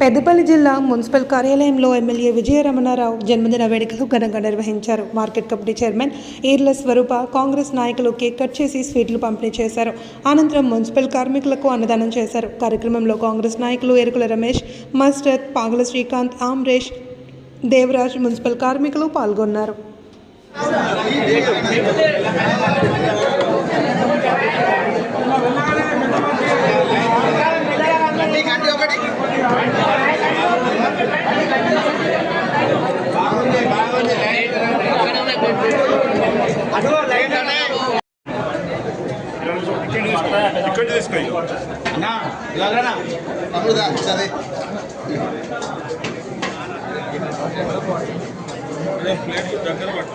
పెద్దపల్లి జిల్లా మున్సిపల్ కార్యాలయంలో ఎమ్మెల్యే విజయరమణారావు జన్మదిన వేడుకలు ఘనంగా నిర్వహించారు. మార్కెట్ కమిటీ చైర్మన్ ఈర్ల స్వరూప, కాంగ్రెస్ నాయకులు కేక్ కట్ చేసి స్వీట్లు పంపిణీ చేశారు. అనంతరం మున్సిపల్ కార్మికులకు అన్నదానం చేశారు. కార్యక్రమంలో కాంగ్రెస్ నాయకులు ఎరుకుల రమేష్, మస్టద్, పాగల శ్రీకాంత్, ఆమ్రేష్, దేవరాజ్, మున్సిపల్ కార్మికులు పాల్గొన్నారు. ఇక్కడ తీసుకోండి అన్నా ఇలాగనా తమ్ముడుదా సరే ప్లేట్ దగ్గర పట్టు